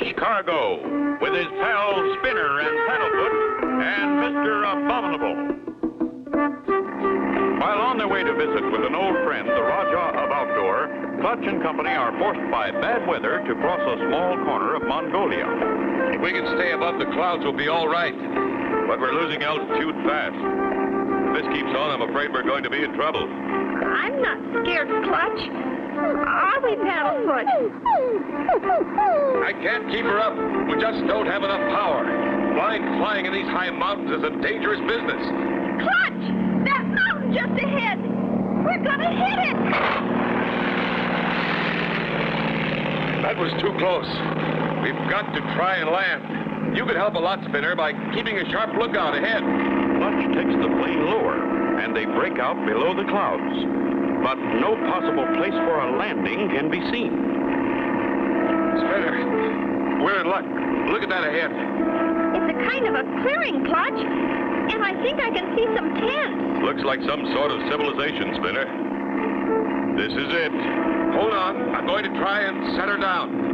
Clutch Cargo with his pals Spinner and Paddlefoot and Mr. Abominable. While on their way to visit with an old friend, the Rajah of Outdoor, Clutch and company are forced by bad weather to cross a small corner of Mongolia. If we can stay above the clouds, we'll be all right. But we're losing altitude fast. If this keeps on, I'm afraid we're going to be in trouble. I'm not scared, Clutch. Are we, Paddlefoot? I can't keep her up. We just don't have enough power. Flying in these high mountains is a dangerous business. Clutch! That mountain just ahead! We're gonna hit it! That was too close. We've got to try and land. You could help a lot, Spinner, by keeping a sharp lookout ahead. Clutch takes the plane lower, and they break out below the clouds. But no possible place for a landing can be seen. Spinner, we're in luck. Look at that ahead. It's a kind of a clearing, Clutch, and I think I can see some tents. Looks like some sort of civilization, Spinner. This is it. Hold on. I'm going to try and set her down.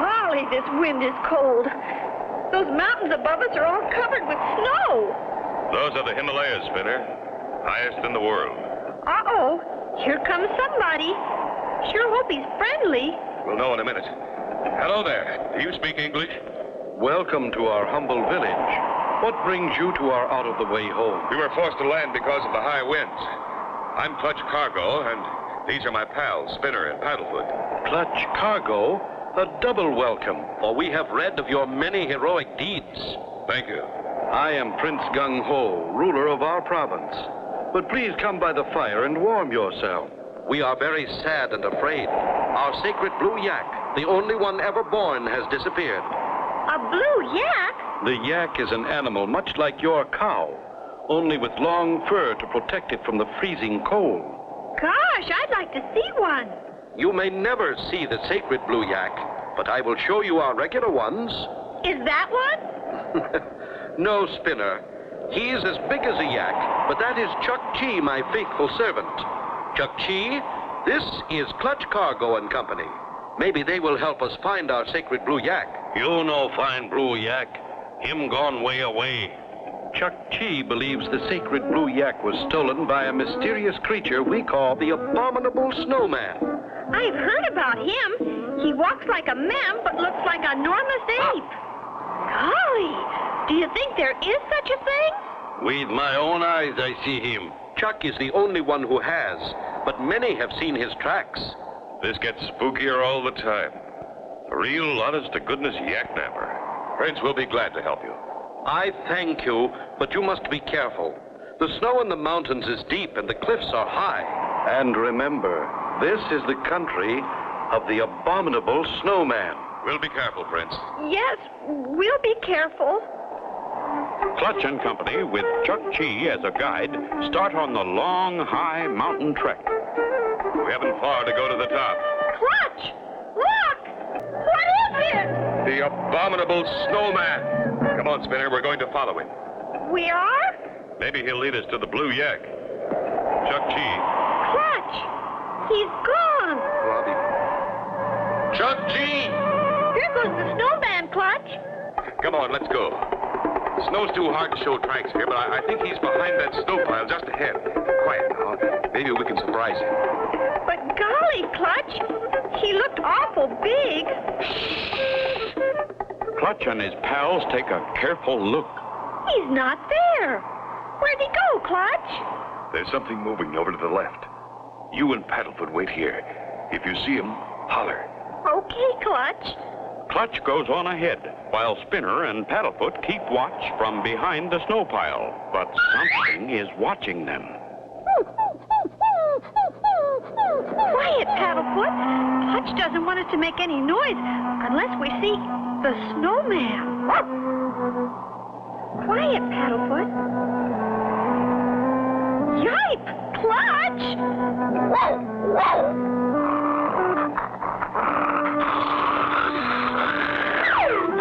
Golly, this wind is cold. Those mountains above us are all covered with snow. Those are the Himalayas, Spinner. Highest in the world. Uh-oh. Here comes somebody. Sure hope he's friendly. We'll know in a minute. Hello there. Do you speak English? Welcome to our humble village. What brings you to our out-of-the-way home? We were forced to land because of the high winds. I'm Clutch Cargo, and these are my pals, Spinner and Paddlefoot. Clutch Cargo? A double welcome, for we have read of your many heroic deeds. Thank you. I am Prince Gung Ho, ruler of our province. But please come by the fire and warm yourself. We are very sad and afraid. Our sacred blue yak, the only one ever born, has disappeared. A blue yak? The yak is an animal much like your cow, only with long fur to protect it from the freezing cold. Gosh, I'd like to see one. You may never see the sacred blue yak, but I will show you our regular ones. Is that one? No, Spinner. He is as big as a yak, but that is Chuck Chi, my faithful servant. Chuck Chi, this is Clutch Cargo and Company. Maybe they will help us find our sacred blue yak. You no find blue yak. Him gone way away. Chuck Chi believes the sacred blue yak was stolen by a mysterious creature we call the Abominable Snowman. I've heard about him. He walks like a man, but looks like an enormous ape. Golly, do you think there is such a thing? With my own eyes, I see him. Chuck is the only one who has, but many have seen his tracks. This gets spookier all the time. A real honest-to-goodness yak-napper. Prince, we'll be glad to help you. I thank you, but you must be careful. The snow in the mountains is deep and the cliffs are high. And remember, this is the country of the Abominable Snowman. We'll be careful, Prince. Yes, we'll be careful. Clutch and Company, with Chuck Chi as a guide, start on the long, high mountain trek. We haven't far to go to the top. Clutch! Look! What is it? The Abominable Snowman. Come on, Spinner, we're going to follow him. We are? Maybe he'll lead us to the blue yak. Chuck Chi. Clutch! He's gone. Chuck Chi! There goes the snowman, Clutch. Come on, let's go. The snow's too hard to show tracks here, but I think he's behind that snow pile just ahead. Quiet now. Maybe we can surprise him. But golly, Clutch, he looked awful big. Clutch and his pals take a careful look. He's not there. Where'd he go, Clutch? There's something moving over to the left. You and Paddlefoot wait here. If you see him, holler. Okay, Clutch. Clutch goes on ahead, while Spinner and Paddlefoot keep watch from behind the snow pile. But something is watching them. Quiet, Paddlefoot. Clutch doesn't want us to make any noise unless we see the snowman. Quiet, Paddlefoot. Yipe! Clutch!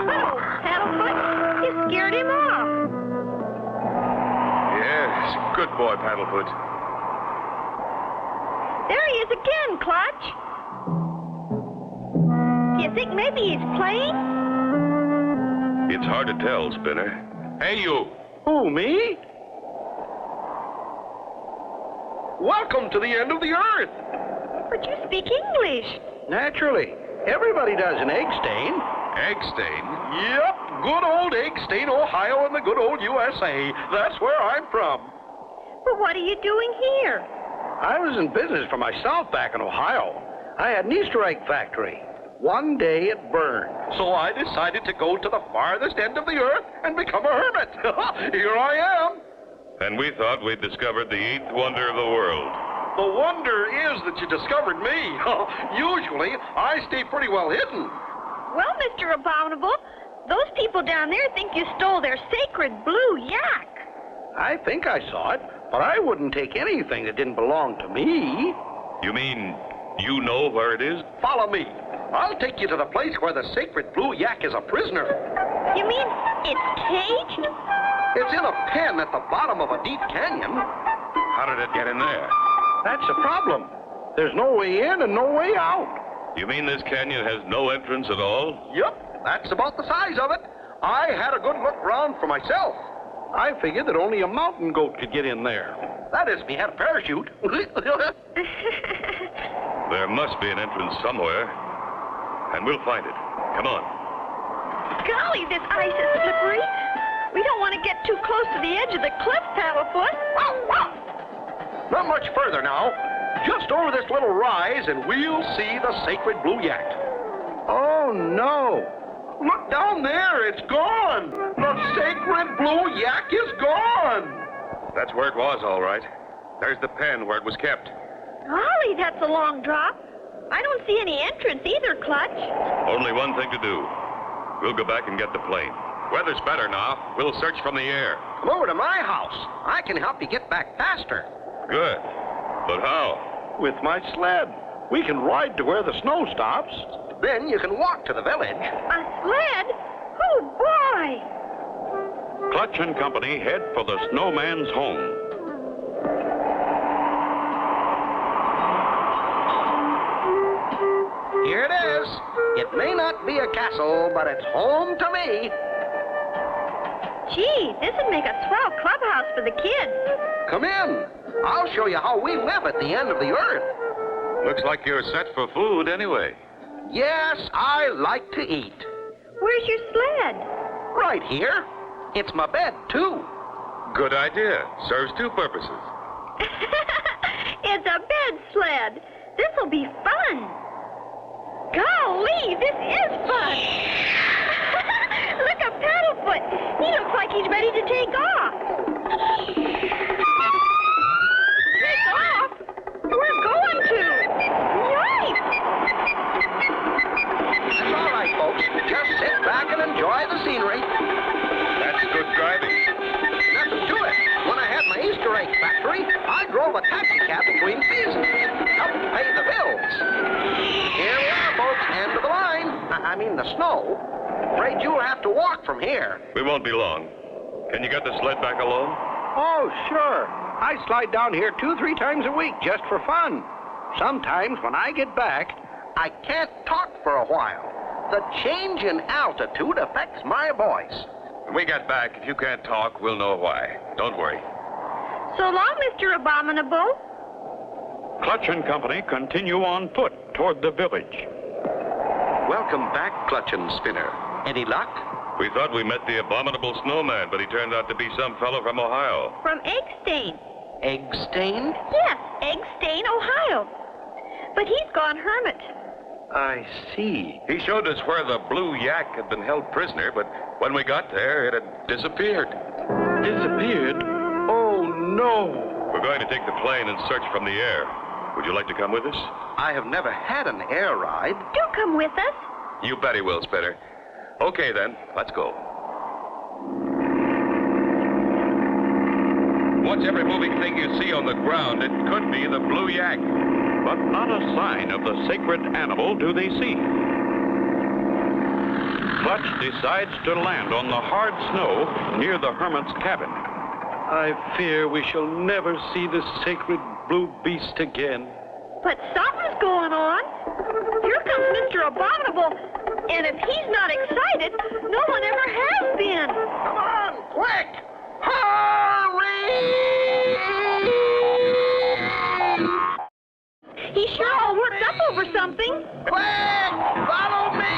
Oh, Paddlefoot, you scared him off. Yes, Good boy, Paddlefoot. There he is again, Clutch. Do you think maybe he's playing? It's hard to tell, Spinner. Hey, you. Who, me? Welcome to the end of the earth. But you speak English. Naturally. Everybody does in Egg Stain. Egg Stain? Yep, good old Egg Stain, Ohio, and the good old USA. That's where I'm from. But what are you doing here? I was in business for myself back in Ohio. I had an Easter egg factory. One day it burned. So I decided to go to the farthest end of the earth and become a hermit. Here I am. And we thought we'd discovered the eighth wonder of the world. The wonder is that you discovered me. Usually, I stay pretty well hidden. Well, Mr. Abominable, those people down there think you stole their sacred blue yak. I think I saw it, but I wouldn't take anything that didn't belong to me. You mean you know where it is? Follow me. I'll take you to the place where the sacred blue yak is a prisoner. You mean it's caged? It's in a pen at the bottom of a deep canyon. How did it get in there? That's the problem. There's no way in and no way out. You mean this canyon has no entrance at all? Yep, that's about the size of it. I had a good look round for myself. I figured that only a mountain goat could get in there. That is, if he had a parachute. There must be an entrance somewhere. And we'll find it. Come on. Golly, this ice is slippery. We don't want to get too close to the edge of the cliff, Paddlefoot. Not much further now. Just over this little rise, and we'll see the sacred blue yak. Oh, no. Look down there. It's gone. The sacred blue yak is gone. That's where it was, all right. There's the pen where it was kept. Golly, that's a long drop. I don't see any entrance either, Clutch. Only one thing to do. We'll go back and get the plane. Weather's better now. We'll search from the air. Come over to my house. I can help you get back faster. Good. But how? With my sled. We can ride to where the snow stops. Then you can walk to the village. A sled? Oh, boy! Clutch and Company head for the snowman's home. Here it is. It may not be a castle, but it's home to me. Gee, this would make a swell clubhouse for the kids. Come in. I'll show you how we live at the end of the earth. Looks like you're set for food anyway. Yes, I like to eat. Where's your sled? Right here. It's my bed, too. Good idea. Serves two purposes. It's a bed sled. This'll be fun. Golly, this is fun. Look at Paddlefoot. He looks like he's ready to take off. Take off? We're going to. Right. That's all right, folks. Just sit back and enjoy the scenery. That's good driving. Nothing to it. When I had my Easter egg factory, I drove a taxi cab between seasons. Helped pay the bills. Here we are, folks. End of the line. I mean the snow. Afraid you'll have to walk from here. We won't be long. Can you get the sled back alone? Oh, sure. I slide down here 2-3 times a week just for fun. Sometimes when I get back, I can't talk for a while. The change in altitude affects my voice. When we get back, if you can't talk, we'll know why. Don't worry. So long, Mr. Abominable. Clutch and Company continue on foot toward the village. Welcome back, Clutch and Spinner. Any luck? We thought we met the abominable snowman, but he turned out to be some fellow from Ohio. From Egg Stain. Egg Stain? Yes, Egg Stain, Ohio. But he's gone hermit. I see. He showed us where the blue yak had been held prisoner, but when we got there, it had disappeared. Disappeared? Oh, no. We're going to take the plane and search from the air. Would you like to come with us? I have never had an air ride. Do come with us. You bet he will, Spinner. Okay, then. Let's go. Watch every moving thing you see on the ground. It could be the blue yak. But not a sign of the sacred animal do they see. Clutch decides to land on the hard snow near the hermit's cabin. I fear we shall never see the sacred blue beast again. But something's going on. Here comes Mr. Abominable. And if he's not excited, no one ever has been. Come on, quick! Hurry! He's sure all worked up over something. Quick! Follow me!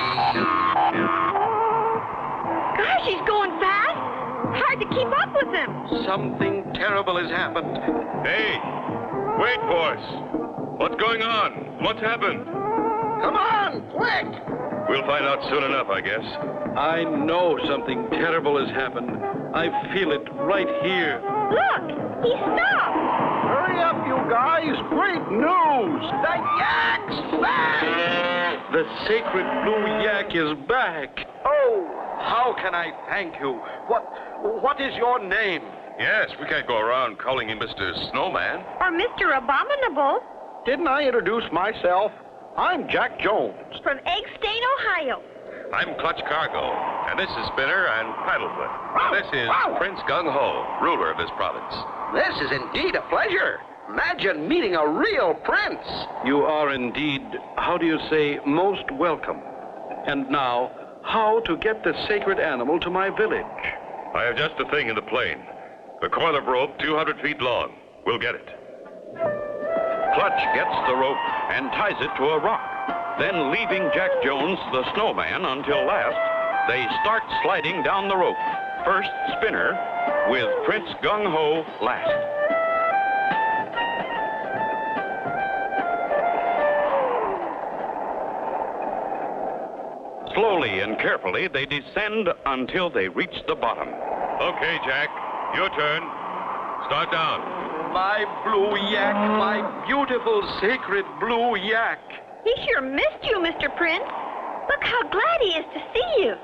Gosh, he's going fast. Hard to keep up with him. Something terrible has happened. Hey, wait, boys. What's going on? What's happened? Come on, quick! We'll find out soon enough, I guess. I know something terrible has happened. I feel it right here. Look, he stopped. Hurry up, you guys! Great news! The yak's back! The sacred blue yak is back. Oh, how can I thank you? What is your name? Yes, we can't go around calling him Mr. Snowman. Or Mr. Abominable Didn't I introduce myself? I'm Jack Jones. from Egg Stain, Ohio. I'm Clutch Cargo, and this is Spinner and Paddlefoot. Wow, This is wow. Prince Gung Ho, ruler of this province. This is indeed a pleasure. Imagine meeting a real prince. You are indeed, how do you say, most welcome. And now, how to get the sacred animal to my village? I have just the thing in the plane. The coil of rope 200 feet long. We'll get it. Clutch gets the rope and ties it to a rock. Then, leaving Jack Jones, the snowman, until last, they start sliding down the rope. First, Spinner, with Prince Gung Ho last. Slowly and carefully, they descend until they reach the bottom. Okay, Jack, your turn. Start down. My blue yak, my beautiful sacred blue yak. He sure missed you, Mr. Prince. Look how glad he is to see you.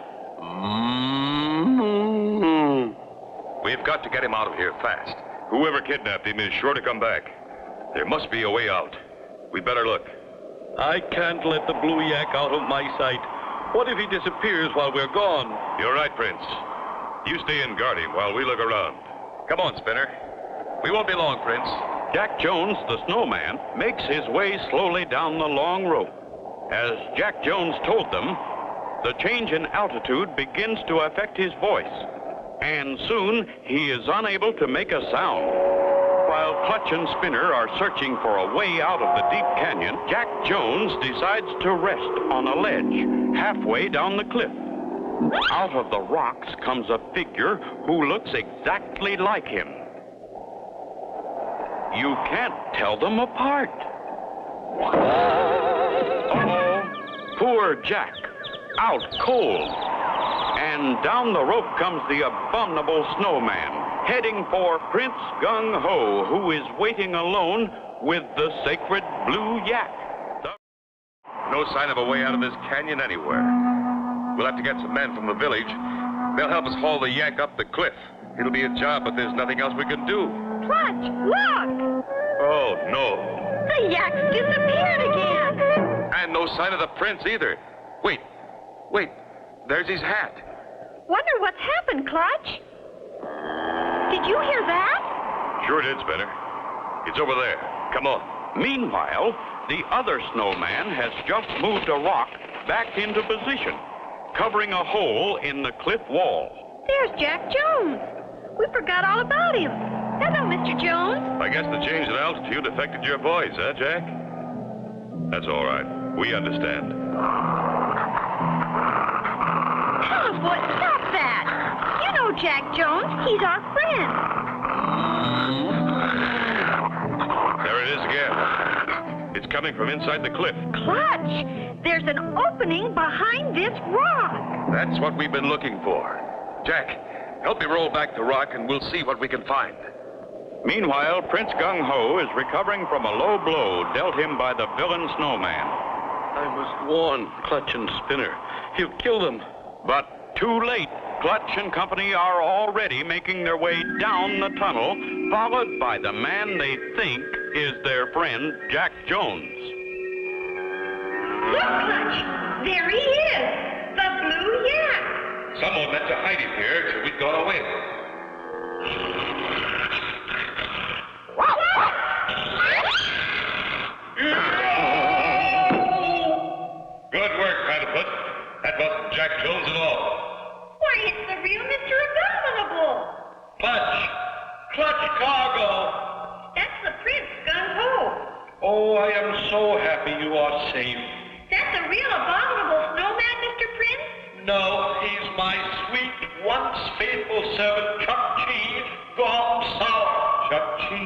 We've got to get him out of here fast. Whoever kidnapped him is sure to come back. There must be a way out. We'd better look. I can't let the blue yak out of my sight. What if he disappears while we're gone? You're right, Prince. You stay and guard him while we look around. Come on, Spinner. We won't be long, Prince. Jack Jones, the snowman, makes his way slowly down the long rope. As Jack Jones told them, the change in altitude begins to affect his voice, and soon he is unable to make a sound. While Clutch and Spinner are searching for a way out of the deep canyon, Jack Jones decides to rest on a ledge halfway down the cliff. Out of the rocks comes a figure who looks exactly like him. You can't tell them apart. Uh-oh. Poor Jack, out cold. And down the rope comes the abominable snowman, heading for Prince Gung Ho, who is waiting alone with the sacred blue yak. No sign of a way out of this canyon anywhere. We'll have to get some men from the village. They'll help us haul the yak up the cliff. It'll be a job, but there's nothing else we can do. Clutch, look! Oh, no. The yak's disappeared again. And no sign of the prince either. Wait. There's his hat. Wonder what's happened, Clutch? Did you hear that? Sure did, Spinner. It's over there. Come on. Meanwhile, the other snowman has just moved a rock back into position, covering a hole in the cliff wall. There's Jack Jones. We forgot all about him. Hello, Mr. Jones. I guess the change in altitude affected your voice, huh, Jack? That's all right. We understand. Oh, boy, stop that. You know Jack Jones. He's our friend. There it is again. It's coming from inside the cliff. Clutch, there's an opening behind this rock. That's what we've been looking for. Jack, help me roll back the rock and we'll see what we can find. Meanwhile, Prince Gung Ho is recovering from a low blow dealt him by the villain snowman. I must warn Clutch and Spinner. He'll kill them. But too late. Clutch and company are already making their way down the tunnel, followed by the man they think is their friend, Jack Jones. Look, Clutch, there he is, the blue yak. Someone meant to hide him here till we'd gone away. Jack Jones and all. Why, it's the real Mr. Abominable. Clutch cargo. That's the Prince, gung-ho. Oh, I am so happy you are safe. That's the real Abominable snowman, Mr. Prince? No, he's my sweet, once faithful servant, Chuck Chi, gone sour. Chuck Chi.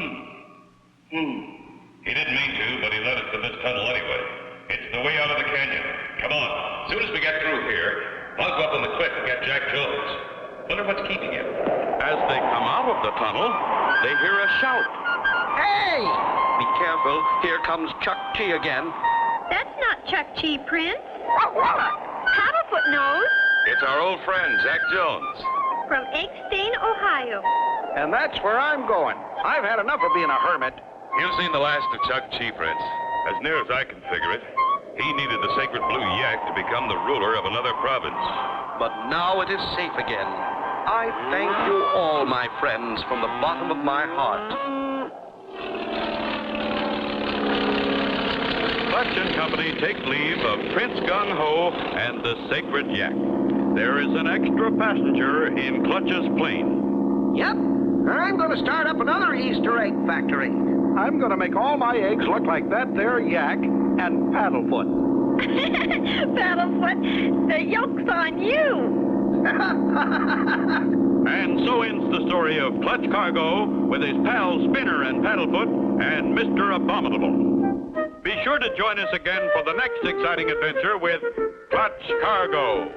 He didn't mean to, but he led us to this tunnel anyway. It's the way out of the canyon. Come on. As soon as we get through here, I'll go up on the cliff and get Jack Jones. Wonder what's keeping him. As they come out of the tunnel, they hear a shout. Hey! Be careful. Here comes Chuck Chi again. That's not Chuck Chi, Prince. Paddlefoot knows. It's our old friend, Jack Jones. From Eggstain, Ohio. And that's where I'm going. I've had enough of being a hermit. You've seen the last of Chuck Chi, Prince. As near as I can figure it, he needed the sacred blue yak to become the ruler of another province. But now it is safe again. I thank you all, my friends, from the bottom of my heart. Clutch and Company take leave of Prince Gung-Ho and the Sacred Yak. There is an extra passenger in Clutch's plane. Yep. I'm going to start up another Easter egg factory. I'm going to make all my eggs look like that there yak and Paddlefoot. Paddlefoot, the yoke's on you. And so ends the story of Clutch Cargo with his pals Spinner and Paddlefoot and Mr. Abominable. Be sure to join us again for the next exciting adventure with Clutch Cargo.